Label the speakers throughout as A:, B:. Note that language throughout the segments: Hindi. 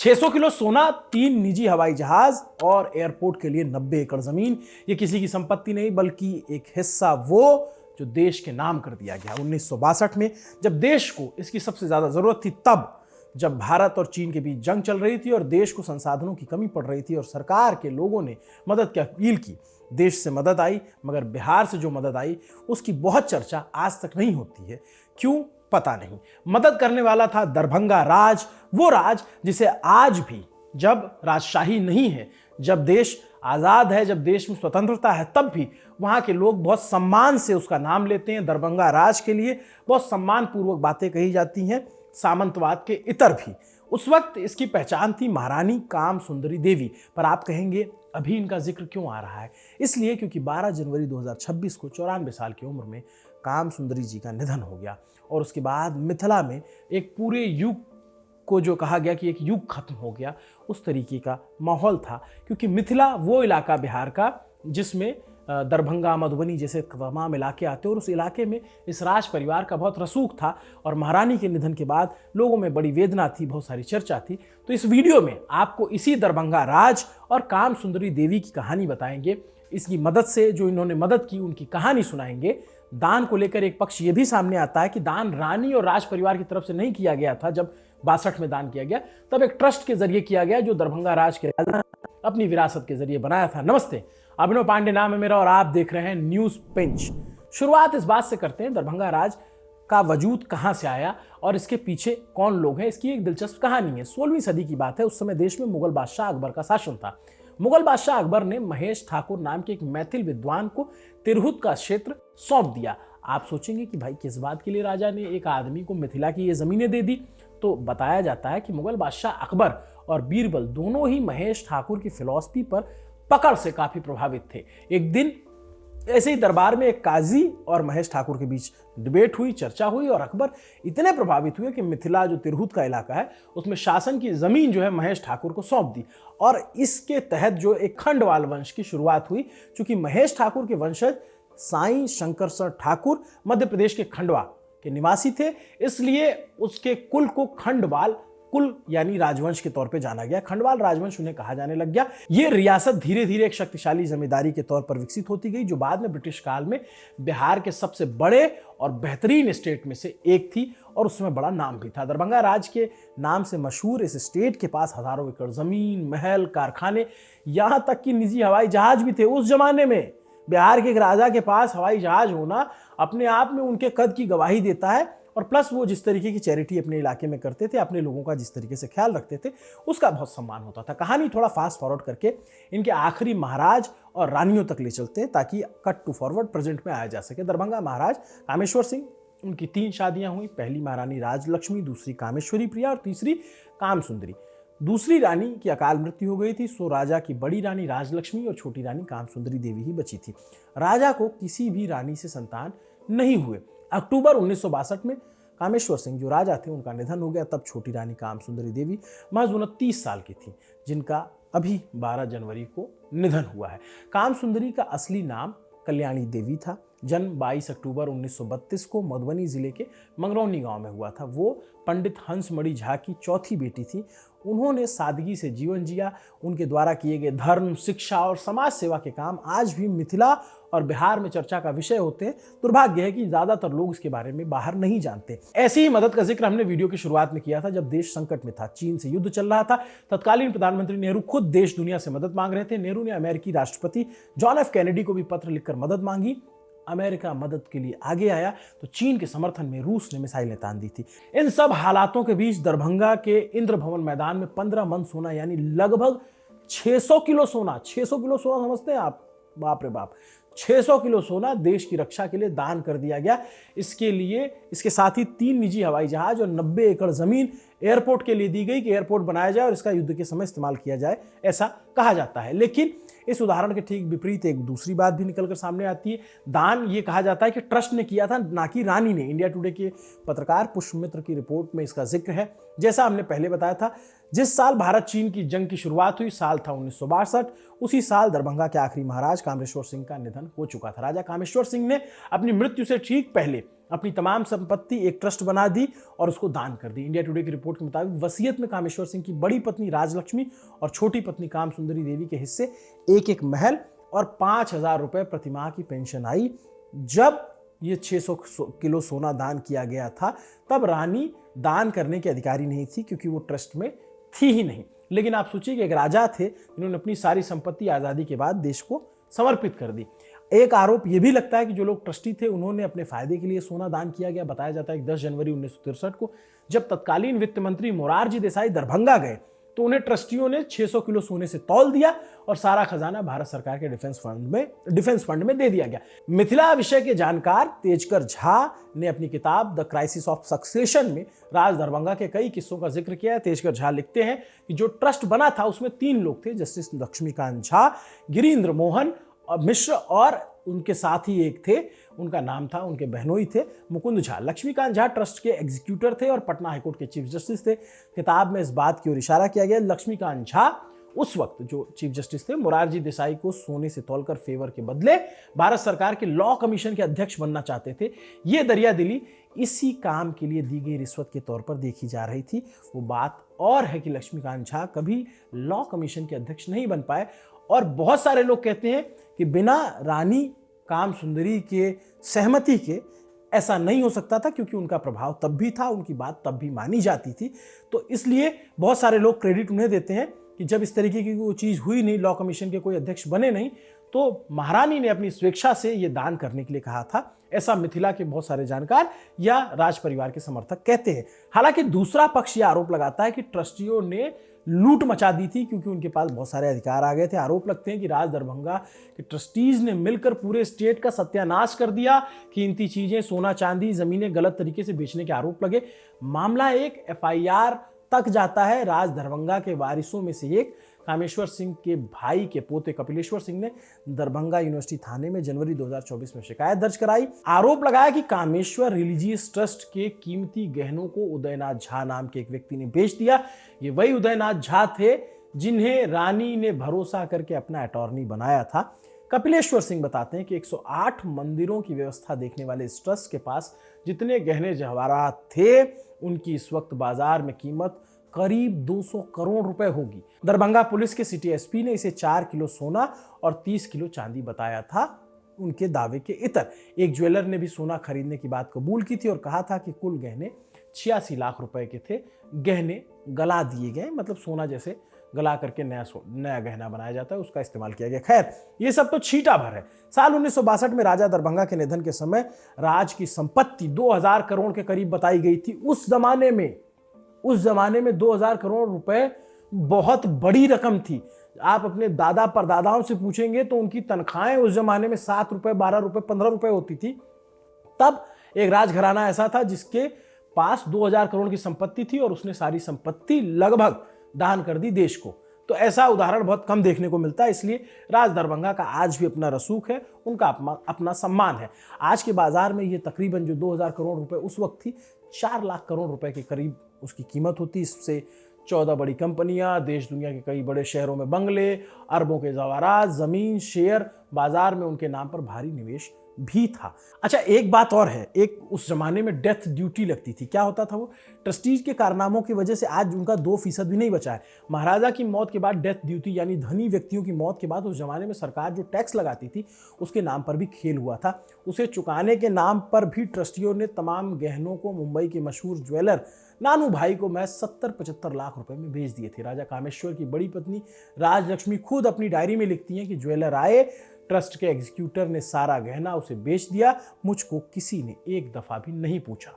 A: 600 किलो सोना, 3 निजी हवाई जहाज और एयरपोर्ट के लिए 90 एकड़ जमीन। ये किसी की संपत्ति नहीं बल्कि एक हिस्सा वो जो देश के नाम कर दिया गया 1962 में, जब देश को इसकी सबसे ज्यादा जरूरत थी, तब जब भारत और चीन के बीच जंग चल रही थी और देश को संसाधनों की कमी पड़ रही थी और सरकार के लोगों ने मदद की अपील की। देश से मदद आई, मगर बिहार से जो मदद आई उसकी बहुत चर्चा आज तक नहीं होती है। क्यों, पता नहीं। मदद करने वाला था दरभंगा राज, वो राज जिसे आज भी, जब राजशाही नहीं है, जब देश आजाद है, जब देश में स्वतंत्रता है, तब भी वहां के लोग बहुत सम्मान से उसका नाम लेते हैं। दरभंगा राज के लिए बहुत सम्मान पूर्वक बातें कही जाती हैं, सामंतवाद के इतर भी। उस वक्त इसकी पहचान थी महारानी काम सुंदरी देवी। पर आप कहेंगे अभी इनका जिक्र क्यों आ रहा है? इसलिए क्योंकि 12 जनवरी 2026 को 94 साल की उम्र में काम सुंदरी जी का निधन हो गया और उसके बाद मिथिला में एक पूरे युग को, जो कहा गया कि एक युग खत्म हो गया, उस तरीके का माहौल था। क्योंकि मिथिला वो इलाका बिहार का जिसमें दरभंगा, मधुबनी जैसे तमाम इलाके आते हैं और उस इलाके में इस राज परिवार का बहुत रसूख था और महारानी के निधन के बाद लोगों में बड़ी वेदना थी, बहुत सारी चर्चा थी। तो इस वीडियो में आपको इसी दरभंगा राज और काम सुंदरी देवी की कहानी बताएंगे। इसकी मदद से, जो इन्होंने मदद की, उनकी कहानी सुनाएंगे। दान को लेकर एक पक्ष ये भी सामने आता है कि दान रानी और राज परिवार की तरफ से नहीं किया गया था। जब 62 में दान किया गया तब एक ट्रस्ट के जरिए किया गया जो दरभंगा राज के राजा अपनी विरासत के जरिए बनाया था। नमस्ते, अभिनव पांडे नाम है मेरा और आप देख रहे हैं न्यूज पिंच। शुरुआत इस बात से करते हैं, दरभंगा राज का वजूद कहां से आया और इसके पीछे कौन लोग हैं। इसकी एक दिलचस्प कहानी है। 16वीं सदी की बात है। उस समय देश में मुगल बादशाह अकबर का शासन था। मुगल बादशाह अकबर ने महेश ठाकुर नाम के एक मैथिल विद्वान को तिरहुत का क्षेत्र सौंप दिया। आप सोचेंगे कि भाई किस बात के लिए राजा ने एक आदमी को मिथिला की ये जमीनें दे दी? तो बताया जाता है कि मुगल बादशाह अकबर और बीरबल दोनों ही महेश ठाकुर की फिलॉसफी पर पकड़ से काफी प्रभावित थे। एक दिन ऐसे ही दरबार में एक काजी और महेश ठाकुर के बीच डिबेट हुई, चर्चा हुई और अकबर इतने प्रभावित हुए कि मिथिला जो तिरहुत का इलाका है उसमें शासन की जमीन जो है महेश ठाकुर को सौंप दी और इसके तहत जो एक खंडवाल वंश की शुरुआत हुई। चूंकि महेश ठाकुर के वंशज साईं शंकरसर ठाकुर मध्य प्रदेश के खंडवा के निवासी थे, इसलिए उसके कुल को खंडवाल कुल यानी राजवंश के तौर पे जाना गया। खंडवाल राजवंश उन्हें कहा जाने लग गया। ये रियासत धीरे धीरे एक शक्तिशाली जमींदारी के तौर पर विकसित होती गई, जो बाद में ब्रिटिश काल में बिहार के सबसे बड़े और बेहतरीन स्टेट में से एक थी और उसमें बड़ा नाम भी था। दरभंगा राज के नाम से मशहूर इस स्टेट के पास हजारों एकड़ जमीन, महल, कारखाने, यहां तक कि निजी हवाई जहाज भी थे। उस जमाने में बिहार के एक राजा के पास हवाई जहाज होना अपने आप में उनके कद की गवाही देता है और प्लस वो जिस तरीके की चैरिटी अपने इलाके में करते थे, अपने लोगों का जिस तरीके से ख्याल रखते थे, उसका बहुत सम्मान होता था। कहानी थोड़ा फास्ट फॉरवर्ड करके इनके आखिरी महाराज और रानियों तक ले चलते हैं ताकि कट टू फॉरवर्ड प्रेजेंट में आया जा सके। दरभंगा महाराज कामेश्वर सिंह, उनकी 3 शादियां हुई। पहली महारानी राजलक्ष्मी, दूसरी कामेश्वरी प्रिया और तीसरी काम सुंदरी। दूसरी रानी की अकाल मृत्यु हो गई थी, सो राजा की बड़ी रानी राजलक्ष्मी और छोटी रानी काम सुंदरी देवी ही बची थी। राजा को किसी भी रानी से संतान नहीं हुए। अक्टूबर 1962 में कामेश्वर सिंह जो राजा थे उनका निधन हो गया। तब छोटी रानी काम सुंदरी देवी महज 29 साल की थी, जिनका अभी 12 जनवरी को निधन हुआ है। काम सुंदरी का असली नाम कल्याणी देवी था। जन्म 22 अक्टूबर 1932 को मधुबनी जिले के मंगरौनी गांव में हुआ था। वो पंडित हंसमणि झा की चौथी बेटी थी। उन्होंने सादगी से जीवन जिया। उनके द्वारा किए गए धर्म, शिक्षा और समाज सेवा के काम आज भी मिथिला और बिहार में चर्चा का विषय होते हैं। दुर्भाग्य है कि ज्यादातर लोग इसके बारे में बाहर नहीं जानते। ऐसी ही मदद का जिक्र हमने वीडियो की शुरुआत में किया था जब देश संकट में था, चीन से युद्ध चल रहा था। तत्कालीन प्रधानमंत्री नेहरू खुद देश दुनिया से मदद मांग रहे थे। नेहरू ने अमेरिकी राष्ट्रपति जॉन एफ कैनेडी को भी पत्र लिखकर मदद मांगी। अमेरिका मदद के लिए आगे आया तो चीन के समर्थन में रूस ने मिसाइलें तान दी थी। इन सब हालातों के बीच दरभंगा के इंद्र भवन मैदान में 15 मन सोना यानी लगभग 600 किलो सोना, 600 किलो सोना समझते हैं आप? बाप रे बाप, 600 किलो सोना देश की रक्षा के लिए दान कर दिया गया। इसके लिए इसके साथ ही 3 निजी हवाई जहाज और 90 एकड़ जमीन एयरपोर्ट के लिए दी गई कि एयरपोर्ट बनाया जाए और इसका युद्ध के समय इस्तेमाल किया जाए, ऐसा कहा जाता है। लेकिन इस उदाहरण के ठीक विपरीत एक दूसरी बात भी निकलकर सामने आती है। दान ये कहा जाता है कि ट्रस्ट ने किया था, ना कि रानी ने। इंडिया टुडे के पत्रकार पुष्पमित्र की रिपोर्ट में इसका जिक्र है। जैसा हमने पहले बताया था, जिस साल भारत चीन की जंग की शुरुआत हुई साल था 1962। उसी साल दरभंगा के आखिरी महाराज कामेश्वर सिंह का निधन हो चुका था। राजा कामेश्वर सिंह ने अपनी मृत्यु से ठीक पहले अपनी तमाम संपत्ति एक ट्रस्ट बना दी और उसको दान कर दी। इंडिया टुडे की रिपोर्ट के मुताबिक वसीयत में कामेश्वर सिंह की बड़ी पत्नी राजलक्ष्मी और छोटी पत्नी काम सुंदरी देवी के हिस्से एक एक महल और 5,000 रुपए प्रतिमाह की पेंशन आई। जब ये 600 किलो सोना दान किया गया था तब रानी दान करने के अधिकारी नहीं थी, क्योंकि वो ट्रस्ट में थी ही नहीं। लेकिन आप सोचिए कि एक राजा थे जिन्होंने अपनी सारी संपत्ति आज़ादी के बाद देश को समर्पित कर दी। एक आरोप यह भी लगता है कि जो लोग ट्रस्टी थे उन्होंने अपने फायदे के लिए सोना दान किया गया। बताया जाता है कि 10 जनवरी 1963 को जब तत्कालीन वित्त मंत्री मोरारजी देसाई दरभंगा गए तो उन्हें ट्रस्टियों ने 600 किलो सोने से तौल दिया और सारा खजाना भारत सरकार के डिफेंस फंड में दे दिया गया। मिथिला विषय के जानकार तेजकर झा ने अपनी किताब द क्राइसिस ऑफ सक्सेशन में राज दरभंगा के कई किस्सों का जिक्र किया है। तेजकर झा लिखते हैं कि जो ट्रस्ट बना था उसमें 3 लोग थे, जस्टिस लक्ष्मीकांत झा, गिरीन्द्र मोहन मिश्र और उनके साथ ही एक थे, उनका नाम था, उनके बहनोई थे, मुकुंद झा। लक्ष्मीकांत झा ट्रस्ट के एग्जीक्यूटर थे और पटना हाईकोर्ट के चीफ जस्टिस थे। किताब में इस बात की ओर इशारा किया गया। लक्ष्मीकांत झा उस वक्त जो चीफ जस्टिस थे मोरारजी देसाई को सोने से तौलकर फेवर के बदले भारत सरकार के लॉ कमीशन के अध्यक्ष बनना चाहते थे। ये दरिया दिली इसी काम के लिए दी गई रिश्वत के तौर पर देखी जा रही थी। वो बात और है कि लक्ष्मीकांत झा कभी लॉ कमीशन के अध्यक्ष नहीं बन पाए और बहुत सारे लोग कहते हैं कि बिना रानी काम सुंदरी के सहमति के ऐसा नहीं हो सकता था, क्योंकि उनका प्रभाव तब भी था, उनकी बात तब भी मानी जाती थी। तो इसलिए बहुत सारे लोग क्रेडिट उन्हें देते हैं कि जब इस तरीके की कोई चीज़ हुई नहीं, लॉ कमीशन के कोई अध्यक्ष बने नहीं, तो महारानी ने अपनी स्वेच्छा से ये दान करने के लिए कहा था। ऐसा मिथिला के बहुत सारे जानकार या राज परिवार के समर्थक कहते हैं। हालांकि दूसरा पक्ष यह आरोप लगाता है कि ट्रस्टियों ने लूट मचा दी थी, क्योंकि उनके पास बहुत सारे अधिकार आ गए थे। आरोप लगते हैं कि राज दरभंगा के ट्रस्टीज ने मिलकर पूरे स्टेट का सत्यानाश कर दिया। कीमती चीजें, सोना चांदी, जमीनें गलत तरीके से बेचने के आरोप लगे। मामला एक FIR तक जाता है। राज दरभंगा के वारिसों में से एक कामेश्वर सिंह के भाई के पोते कपिलेश्वर सिंह ने दरभंगा यूनिवर्सिटी थाने में जनवरी 2024 में शिकायत दर्ज कराई। आरोप लगाया कि कामेश्वर रिलीजियस ट्रस्ट के कीमती गहनों को उदयनाथ झा नाम के एक व्यक्ति ने बेच दिया। ये वही उदयनाथ झा थे जिन्हें रानी ने भरोसा करके अपना अटॉर्नी बनाया था। कपिलेश्वर सिंह बताते हैं कि 108 मंदिरों की व्यवस्था देखने वाले इस ट्रस्ट के पास जितने गहने जवाहरात थे उनकी इस वक्त बाजार में कीमत करीब 200 करोड़ रुपए होगी। दरभंगा पुलिस के सिटी एसपी ने इसे 4 किलो सोना और 30 किलो चांदी बताया था। उनके दावे के इतर एक ज्वेलर ने भी सोना खरीदने की बात कबूल की थी और कहा था कि कुल गहने 86 लाख रुपए के थे। गहने गला दिए गए, मतलब सोना जैसे गला करके नया गहना बनाया जाता है, उसका इस्तेमाल किया गया। खैर, ये सब तो छींटा भर है। साल 1962 में राजा दरभंगा के निधन के समय राज की संपत्ति 2000 करोड़ के करीब बताई गई थी। उस जमाने में 2000 करोड़ रुपए बहुत बड़ी रकम थी। आप अपने दादा परदादाओं से पूछेंगे तो उनकी तनख्वाहें उस जमाने में 7 रुपए, 12 रुपए, 15 रुपए होती थी। तब एक राजघराना ऐसा था जिसके पास 2000 करोड़ की संपत्ति थी और उसने सारी संपत्ति लगभग दान कर दी देश को। तो ऐसा उदाहरण बहुत कम देखने को मिलता है। इसलिए राज दरभंगा का आज भी अपना रसूख है, उनका अपना सम्मान है। आज के बाजार में ये तकरीबन जो 2000 करोड़ रुपए उस वक्त थी, 4 लाख करोड़ रुपए के करीब उसकी कीमत होती। इससे 14 बड़ी कंपनियां, देश दुनिया के कई बड़े शहरों में बंगले, अरबों के जवारात, जमीन, शेयर बाजार में उनके नाम पर भारी निवेश भी था। अच्छा, एक बात और है, एक उस जमाने में डेथ ड्यूटी लगती थी। क्या होता था वो? ट्रस्टीज के कारनामों की वजह से आज उनका 2% भी नहीं बचा है। महाराजा की मौत के बाद डेथ ड्यूटी यानी धनी व्यक्तियों की मौत के बाद उस जमाने में सरकार जो टैक्स लगाती थी उसके नाम पर भी खेल हुआ था। उसे चुकाने के नाम पर भी ट्रस्टियों ने तमाम गहनों को मुंबई के मशहूर ज्वेलर नानू भाई को मैं 70-75 लाख रुपए में बेच दिए थे। राजा कामेश्वर की बड़ी पत्नी राजलक्ष्मी खुद अपनी डायरी में लिखती हैं कि ज्वेलर आए, ट्रस्ट के एग्जीक्यूटर ने सारा गहना उसे बेच दिया, मुझको किसी ने एक दफा भी नहीं पूछा।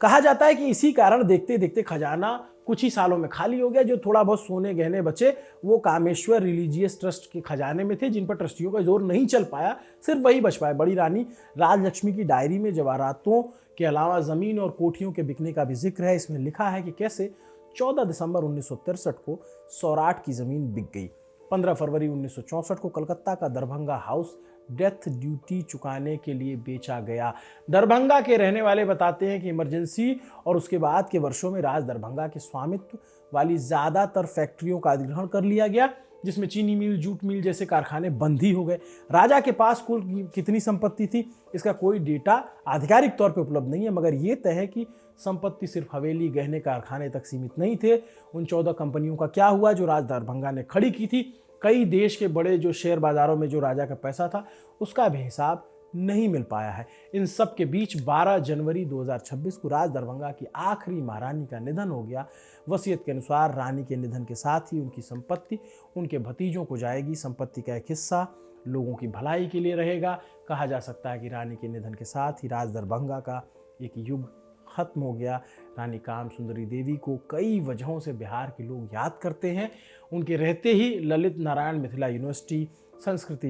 A: कहा जाता है कि इसी कारण देखते देखते खजाना कुछ ही सालों में खाली हो गया। जो थोड़ा बहुत सोने गहने बचे वो कामेश्वर रिलीजियस ट्रस्ट के खजाने में थे, जिन पर ट्रस्टियों का जोर नहीं चल पाया, सिर्फ वही बच पाए। बड़ी रानी राजलक्ष्मी की डायरी में जवाहरातों के अलावा जमीन और कोठियों के बिकने का भी जिक्र है। इसमें लिखा है कि कैसे 14 दिसंबर 1963 को सौराठ की जमीन बिक गई। 15 फरवरी 1964 को कलकत्ता का दरभंगा हाउस डेथ ड्यूटी चुकाने के लिए बेचा गया। दरभंगा के रहने वाले बताते हैं कि इमरजेंसी और उसके बाद के वर्षों में राज दरभंगा के स्वामित्व वाली ज़्यादातर फैक्ट्रियों का अधिग्रहण कर लिया गया। जिसमें चीनी मिल, जूट मिल जैसे कारखाने बंद ही हो गए। राजा के पास कुल कितनी संपत्ति थी इसका कोई डेटा आधिकारिक तौर पे उपलब्ध नहीं है, मगर ये तय है कि संपत्ति सिर्फ हवेली, गहने, कारखाने तक सीमित नहीं थे। उन 14 कंपनियों का क्या हुआ जो राज दरभंगा ने खड़ी की थी? कई देश के बड़े जो शेयर बाजारों में जो राजा का पैसा था उसका भी हिसाब नहीं मिल पाया है। इन सब के बीच 12 जनवरी 2026 को राज दरभंगा की आखिरी महारानी का निधन हो गया। वसीयत के अनुसार रानी के निधन के साथ ही उनकी संपत्ति उनके भतीजों को जाएगी। संपत्ति का एक हिस्सा लोगों की भलाई के लिए रहेगा। कहा जा सकता है कि रानी के निधन के साथ ही राज दरभंगा का एक युग खत्म हो गया। रानी काम सुंदरी देवी को कई वजहों से बिहार के लोग याद करते हैं। उनके रहते ही Lalit Narayan Mithila university, Sanskrit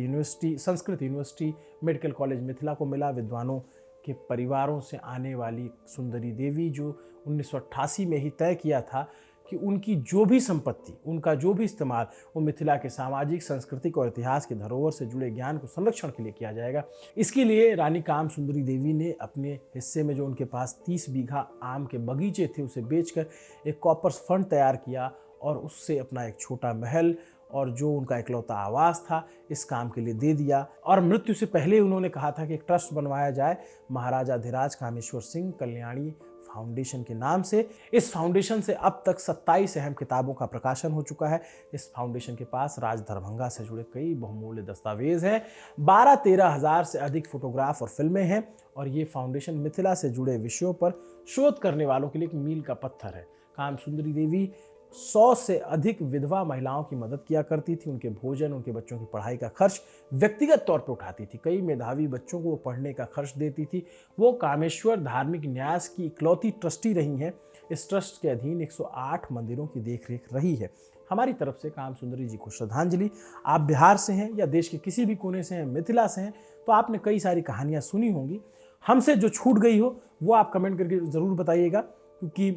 A: university, medical college Mithila को मिला। विद्वानों के परिवारों से आने वाली सुंदरी देवी जो 1988 में ही तय किया था कि उनकी जो भी संपत्ति, उनका जो भी इस्तेमाल वो मिथिला के सामाजिक, सांस्कृतिक और इतिहास के धरोहर से जुड़े ज्ञान को संरक्षण के लिए किया जाएगा। इसके लिए रानी काम सुंदरी देवी ने अपने हिस्से में जो उनके पास 30 बीघा आम के बगीचे थे उसे बेचकर एक कॉपर्स फंड तैयार किया और उससे अपना एक छोटा महल और जो उनका इकलौता आवास था इस काम के लिए दे दिया। और मृत्यु से पहले उन्होंने कहा था कि एक ट्रस्ट बनवाया जाए महाराजा धीराज कामेश्वर सिंह कल्याणी फाउंडेशन के नाम से। इस फाउंडेशन से अब तक 27 अहम किताबों का प्रकाशन हो चुका है। इस फाउंडेशन के पास राज दरभंगा से जुड़े कई बहुमूल्य दस्तावेज हैं। 12-13 हज़ार से अधिक फोटोग्राफ और फिल्में हैं और ये फाउंडेशन मिथिला से जुड़े विषयों पर शोध करने वालों के लिए एक मील का पत्थर है। काम सुंदरी देवी 100 से अधिक विधवा महिलाओं की मदद किया करती थी। उनके भोजन, उनके बच्चों की पढ़ाई का खर्च व्यक्तिगत तौर पर उठाती थी। कई मेधावी बच्चों को वो पढ़ने का खर्च देती थी। वो कामेश्वर धार्मिक न्यास की इकलौती ट्रस्टी रही हैं। इस ट्रस्ट के अधीन 108 मंदिरों की देखरेख रही है। हमारी तरफ से काम सुंदरी जी को श्रद्धांजलि। आप बिहार से हैं या देश के किसी भी कोने से हैं, मिथिला से हैं, तो आपने कई सारी कहानियाँ सुनी होंगी। हमसे जो छूट गई हो वो आप कमेंट करके ज़रूर बताइएगा, क्योंकि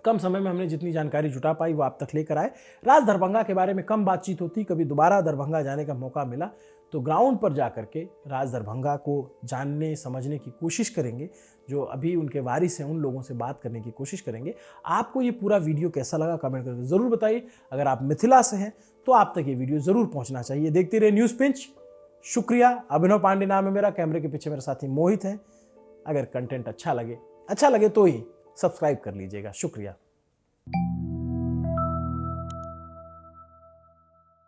A: कम समय में हमने जितनी जानकारी जुटा पाई वो आप तक लेकर आए। राज दरभंगा के बारे में कम बातचीत होती। कभी दोबारा दरभंगा जाने का मौका मिला तो ग्राउंड पर जाकर के राज दरभंगा को जानने समझने की कोशिश करेंगे। जो अभी उनके वारिस हैं उन लोगों से बात करने की कोशिश करेंगे। आपको ये पूरा वीडियो कैसा लगा कमेंट करके ज़रूर बताइए। अगर आप मिथिला से हैं तो आप तक ये वीडियो ज़रूर पहुँचना चाहिए। देखते रहे न्यूज़ पिंच। शुक्रिया। अभिनव पांडे नाम है मेरा। कैमरे के पीछे मेरे साथी मोहित हैं। अगर कंटेंट अच्छा लगे तो ही सब्सक्राइब कर लीजिएगा। शुक्रिया।